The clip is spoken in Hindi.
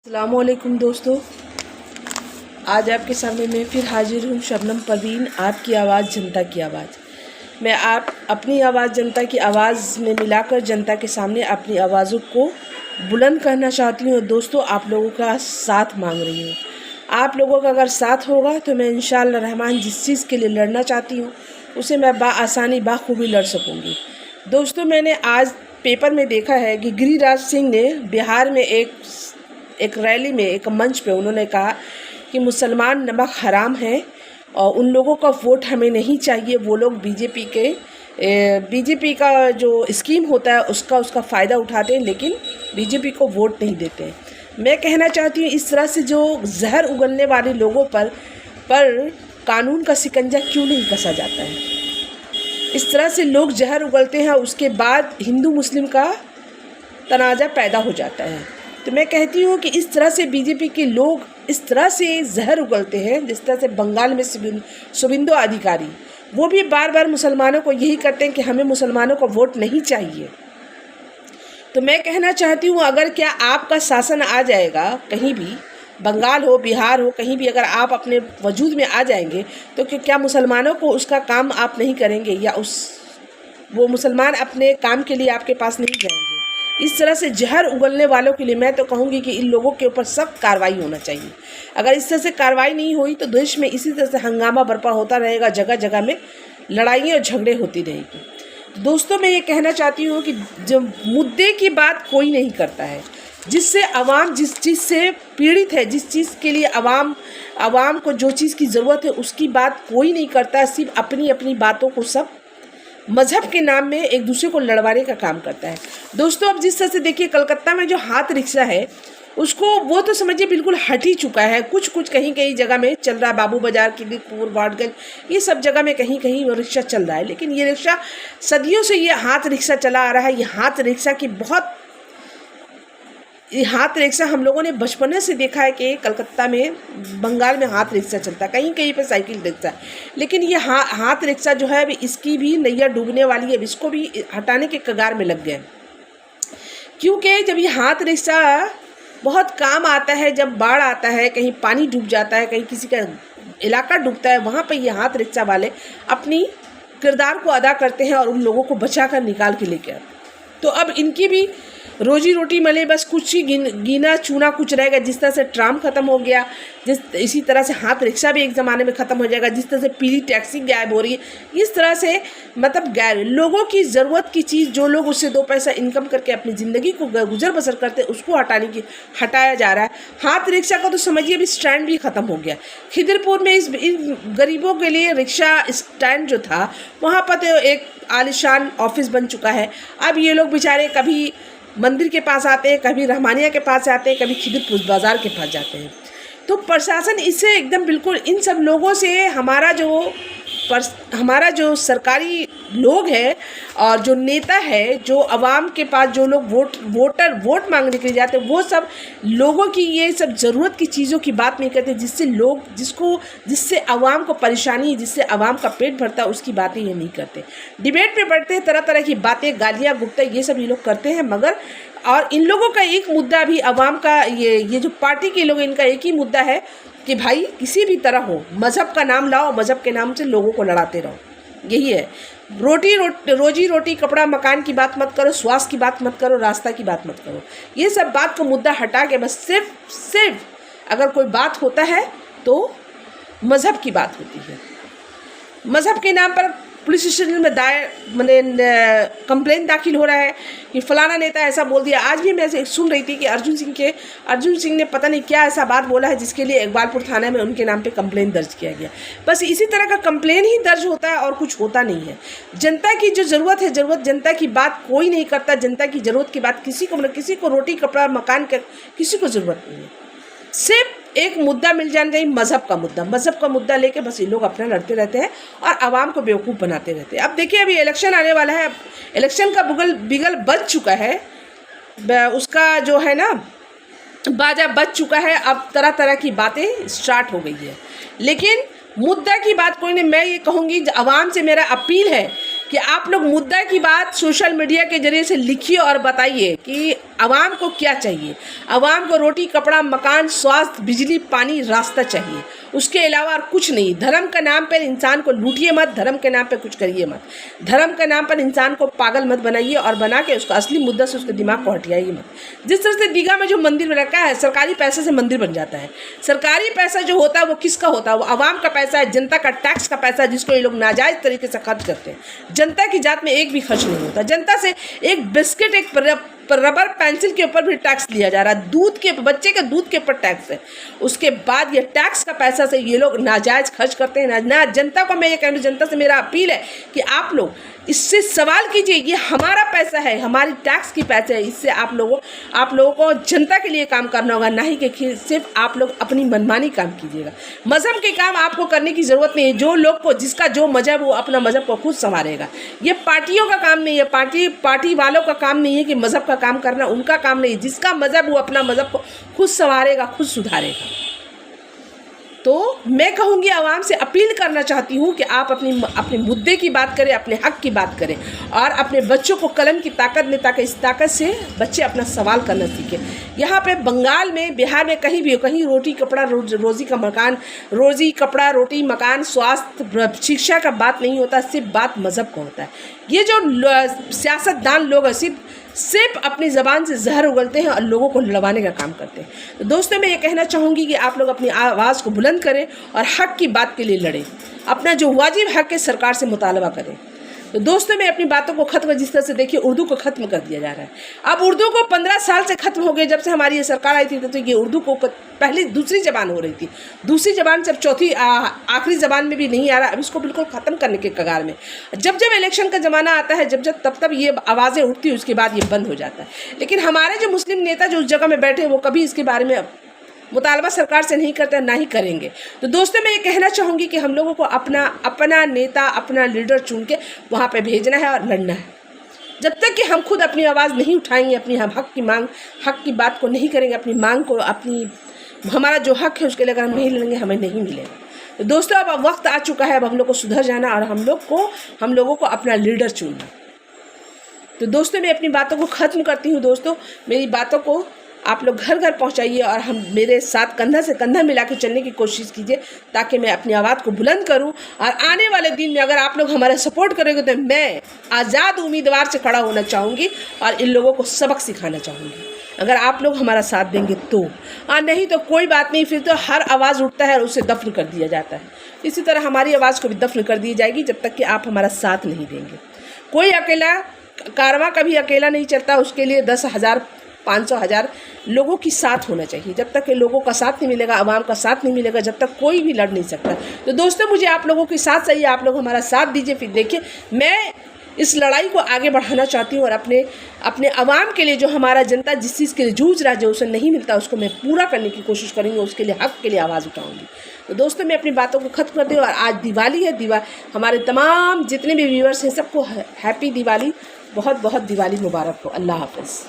अस्सलामुअलैकुम दोस्तों, आज आपके सामने मैं फिर हाजिर हूँ। शबनम परवीन, आपकी आवाज़ जनता की आवाज़। मैं अपनी आवाज़ जनता की आवाज़ में मिलाकर जनता के सामने अपनी आवाज़ों को बुलंद करना चाहती हूँ। दोस्तों, आप लोगों का साथ मांग रही हूँ। आप लोगों का अगर साथ होगा तो मैं इंशाअल्लाह रहमान जिस चीज़ के लिए लड़ना चाहती हूँ उसे मैं आसानी बाखूबी लड़ सकूँगी। दोस्तों, मैंने आज पेपर में देखा है कि गिरिराज सिंह ने बिहार में एक रैली में, एक मंच पे उन्होंने कहा कि मुसलमान नमक हराम है और उन लोगों का वोट हमें नहीं चाहिए। वो लोग बीजेपी का जो स्कीम होता है उसका फ़ायदा उठाते हैं, लेकिन बीजेपी को वोट नहीं देते हैं। मैं कहना चाहती हूँ, इस तरह से जो जहर उगलने वाले लोगों पर कानून का शिकंजा क्यों नहीं कसा जाता है। इस तरह से लोग जहर उगलते हैं, उसके बाद हिंदू मुस्लिम का तनाज़ा पैदा हो जाता है। तो मैं कहती हूँ कि इस तरह से बीजेपी के लोग इस तरह से जहर उगलते हैं, जिस तरह से बंगाल में शुभेंदु अधिकारी, वो भी बार बार मुसलमानों को यही करते हैं कि हमें मुसलमानों को वोट नहीं चाहिए। तो मैं कहना चाहती हूँ, अगर क्या आपका शासन आ जाएगा कहीं भी, बंगाल हो, बिहार हो, कहीं भी अगर आप अपने वजूद में आ जाएंगे तो क्या मुसलमानों को उसका काम आप नहीं करेंगे, या वो मुसलमान अपने काम के लिए आपके पास नहीं जाएंगे। इस तरह से जहर उगलने वालों के लिए मैं तो कहूँगी कि इन लोगों के ऊपर सख्त कार्रवाई होना चाहिए। अगर इस तरह से कार्रवाई नहीं हुई तो देश में इसी तरह से हंगामा बर्पा होता रहेगा, जगह जगह में लड़ाइयाँ और झगड़े होती रहेगी। दोस्तों, मैं ये कहना चाहती हूँ कि जो मुद्दे की बात कोई नहीं करता है, जिससे अवाम जिस चीज़ से पीड़ित है, जिस चीज़ के लिए अवाम को जो चीज़ की ज़रूरत है उसकी बात कोई नहीं करता। सिर्फ अपनी अपनी बातों को सब मज़हब के नाम में एक दूसरे को लड़वाने का काम करता है। दोस्तों, अब जिस तरह से देखिए, कलकत्ता में जो हाथ रिक्शा है उसको वो तो समझिए बिल्कुल हट ही चुका है। कुछ कहीं कहीं जगह में चल रहा है, बाबू बाजार, किलिकपुर, वाटगंज, ये सब जगह में कहीं कहीं वो रिक्शा चल रहा है। लेकिन ये रिक्शा सदियों से ये हाथ रिक्शा चला आ रहा है। ये हाथ रिक्शा हम लोगों ने बचपने से देखा है कि कलकत्ता में, बंगाल में हाथ रिक्शा चलता है, कहीं कहीं पे साइकिल रिक्शा। लेकिन ये हाथ रिक्शा जो है अभी इसकी भी नैया डूबने वाली है। इसको भी हटाने के कगार में लग गए, क्योंकि जब ये हाथ रिक्शा बहुत काम आता है, जब बाढ़ आता है, कहीं पानी डूब जाता है, कहीं किसी का इलाका डूबता है, वहाँ पर ये हाथ रिक्शा वाले अपनी किरदार को अदा करते हैं और उन लोगों को बचा कर निकाल के लेके आते। तो अब इनकी भी रोजी रोटी मिले, बस कुछ ही गिना चुना कुछ रहेगा। जिस तरह से ट्राम ख़त्म हो गया, इसी तरह से हाथ रिक्शा भी एक ज़माने में ख़त्म हो जाएगा। जिस तरह से पीली टैक्सी गायब हो रही है, इस तरह से मतलब लोगों की ज़रूरत की चीज़, जो लोग उससे 2 पैसा इनकम करके अपनी ज़िंदगी को गुजर बसर करते, उसको हटाया जा रहा है। हाथ रिक्शा का तो समझिए अभी स्टैंड भी ख़त्म हो गया। खिदरपुर में इन गरीबों के लिए रिक्शा स्टैंड जो था, वहाँ पर तो एक आलिशान ऑफिस बन चुका है। अब ये लोग बेचारे कभी मंदिर के पास आते हैं, कभी रहमानिया के पास आते हैं, कभी खिदरपुर बाज़ार के पास जाते हैं। तो प्रशासन इससे एकदम बिल्कुल इन सब लोगों से हमारा जो सरकारी लोग हैं और जो नेता है, जो आवाम के पास जो लोग वोट मांगने के लिए जाते हैं, वो सब लोगों की ये सब ज़रूरत की चीज़ों की बात नहीं करते, जिससे आवाम को परेशानी है, जिससे आवाम का पेट भरता है, उसकी बातें ये नहीं करते। डिबेट पे बैठते हैं, तरह तरह की बातें, गालियाँ गुप्ता, ये सब ये लोग करते हैं। मगर और इन लोगों का एक मुद्दा भी आवाम का, ये जो पार्टी के लोग, इनका एक ही मुद्दा है कि भाई किसी भी तरह हो, मज़हब का नाम लाओ, मज़हब के नाम से लोगों को लड़ाते रहो। यही है। रोजी रोटी, कपड़ा मकान की बात मत करो, स्वास्थ्य की बात मत करो, रास्ता की बात मत करो। ये सब बात को मुद्दा हटा के बस सिर्फ अगर कोई बात होता है तो मज़हब की बात होती है। मज़हब के नाम पर पुलिस स्टेशन में कंप्लेन दाखिल हो रहा है कि फलाना नेता ऐसा बोल दिया। आज भी मैं सुन रही थी कि अर्जुन सिंह ने पता नहीं क्या ऐसा बात बोला है, जिसके लिए इकबालपुर थाना में उनके नाम पे कंप्लेन दर्ज किया गया। बस इसी तरह का कंप्लेन ही दर्ज होता है और कुछ होता नहीं है। जनता की जो ज़रूरत है, जनता की बात कोई नहीं करता। जनता की ज़रूरत की बात किसी को रोटी कपड़ा मकान का किसी को ज़रूरत नहीं है। सिर्फ एक मुद्दा मिल जाना चाहिए, मज़हब का मुद्दा लेके बस ये लोग अपना लड़ते रहते हैं और आवाम को बेवकूफ़ बनाते रहते हैं। अब देखिए, अभी इलेक्शन आने वाला है, इलेक्शन का बिगल बज चुका है, उसका जो है ना बाजा बज चुका है। अब तरह तरह की बातें स्टार्ट हो गई है, लेकिन मुद्दा की बात कोई नहीं। मैं ये कहूँगी, आवाम से मेरा अपील है कि आप लोग मुद्दा की बात सोशल मीडिया के जरिए से लिखिए और बताइए कि आवाम को क्या चाहिए? आवाम को रोटी, कपड़ा, मकान, स्वास्थ्य, बिजली, पानी, रास्ता चाहिए, उसके अलावा और कुछ नहीं। धर्म के नाम पर इंसान को लूटिए मत, धर्म के नाम पर कुछ करिए मत, धर्म के नाम पर इंसान को पागल मत बनाइए और बना के उसका असली मुद्दा से उसके दिमाग को हटियाइए मत। जिस तरह से दीघा में जो मंदिर रखा है, सरकारी पैसे से मंदिर बन जाता है। सरकारी पैसा जो होता है वो किसका होता है? वो आवाम का पैसा है, जनता का टैक्स का पैसा है, जिसको ये लोग नाजायज़ तरीके से खर्च करते हैं। जनता की जात में एक भी खर्च नहीं होता। जनता से एक बिस्किट, एक रबर पेंसिल के ऊपर भी टैक्स लिया जा रहा है, दूध के, बच्चे के दूध के ऊपर टैक्स है। उसके बाद ये टैक्स का पैसा से ये लोग नाजायज़ खर्च करते हैं। ना जनता को मैं ये कहूँ, जनता से मेरा अपील है कि आप लोग इससे सवाल कीजिए, ये हमारा पैसा है, हमारी टैक्स की पैसे है, इससे आप लोगों को जनता के लिए काम करना होगा, ना ही कि सिर्फ आप लोग अपनी मनमानी काम कीजिएगा। मज़हब के काम आपको करने की ज़रूरत नहीं है। जो लोग को जिसका जो मज़हब वो अपना मज़हब को खुद संवारेगा। ये पार्टियों का काम नहीं है, पार्टी वालों का काम नहीं है कि मज़हब का काम करना, उनका काम नहीं है। जिसका मज़हब वो अपना मज़हब को खुद संवारेगा, खुद सुधारेगा। तो मैं कहूँगी, आवाम से अपील करना चाहती हूँ कि आप अपने मुद्दे की बात करें, अपने हक की बात करें और अपने बच्चों को कलम की ताकत दें, ताकि इस ताकत से बच्चे अपना सवाल करना सीखें। यहाँ पे बंगाल में, बिहार में, कहीं भी कहीं रोटी कपड़ा रोजी का मकान, रोजी कपड़ा रोटी मकान, स्वास्थ्य शिक्षा का बात नहीं होता, सिर्फ बात मज़हब का होता है। ये जो सियासतदान लोग हैं सिर्फ अपनी ज़बान से जहर उगलते हैं और लोगों को लड़वाने का काम करते हैं। तो दोस्तों, मैं ये कहना चाहूँगी कि आप लोग अपनी आवाज़ को बुलंद करें और हक़ की बात के लिए लड़ें। अपना जो वाजिब हक़ है सरकार से मुतालबा करें। तो दोस्तों, मैं अपनी बातों को ख़त्म, जिस तरह से देखिए उर्दू को ख़त्म कर दिया जा रहा है। अब उर्दू को 15 साल से ख़त्म हो गए, जब से हमारी ये सरकार आई थी तो ये उर्दू को पहले दूसरी ज़बान हो रही थी, दूसरी ज़बान जब चौथी आखिरी ज़बान में भी नहीं आ रहा, अब इसको बिल्कुल ख़त्म करने के कगार में। जब इलेक्शन का ज़माना आता है, तब ये आवाज़ें उठती हैं, उसके बाद ये बंद हो जाता है। लेकिन हमारे जो मुस्लिम नेता जो उस जगह में बैठे, वो कभी इसके बारे में मुतालबा सरकार से नहीं करते, ना ही करेंगे। तो दोस्तों, मैं ये कहना चाहूँगी कि हम लोगों को अपना नेता, अपना लीडर चुन के वहाँ पे भेजना है और लड़ना है। जब तक कि हम खुद अपनी आवाज़ नहीं उठाएंगे, अपनी हम हक़ की बात को नहीं करेंगे, अपनी मांग को, हमारा जो हक़ है उसके लिए अगर हम नहीं लड़ेंगे, हमें नहीं मिलेगा। तो दोस्तों, अब वक्त आ चुका है, अब हम लोग को सुधर जाना और हम लोगों को अपना लीडर चुनना। तो दोस्तों, मैं अपनी बातों को ख़त्म करती हूँ। दोस्तों, मेरी बातों को आप लोग घर घर पहुंचाइए और हम मेरे साथ कंधा से कंधा मिला के चलने की कोशिश कीजिए, ताकि मैं अपनी आवाज़ को बुलंद करूं। और आने वाले दिन में अगर आप लोग हमारा सपोर्ट करेंगे तो मैं आज़ाद उम्मीदवार से खड़ा होना चाहूँगी और इन लोगों को सबक सिखाना चाहूँगी। अगर आप लोग हमारा साथ देंगे तो, और नहीं तो कोई बात नहीं, फिर तो हर आवाज़ उठता है और उसे दफन कर दिया जाता है। इसी तरह हमारी आवाज़ को भी दफन कर दी जाएगी जब तक कि आप हमारा साथ नहीं देंगे। कोई अकेला कारवां कभी अकेला नहीं चलता, उसके लिए 10,000 500,000 लोगों की साथ होना चाहिए। जब तक कि लोगों का साथ नहीं मिलेगा, आवाम का साथ नहीं मिलेगा, जब तक कोई भी लड़ नहीं सकता। तो दोस्तों, मुझे आप लोगों के साथ चाहिए, आप लोग हमारा साथ दीजिए। फिर देखिए, मैं इस लड़ाई को आगे बढ़ाना चाहती हूँ और अपने आवाम के लिए, जो हमारा जनता जिस चीज़ के लिए जूझ रहा है, जो उसे नहीं मिलता, उसको मैं पूरा करने की कोशिश करूँगी, उसके लिए हक़ के लिए आवाज़ उठाऊँगी। तो दोस्तों, मैं अपनी बातों को ख़त्म करती हूँ और आज दिवाली है। हमारे तमाम जितने भी व्यूअर्स हैं सबको हैप्पी दिवाली, बहुत बहुत दिवाली मुबारक हो। अल्लाह हाफ़िज़।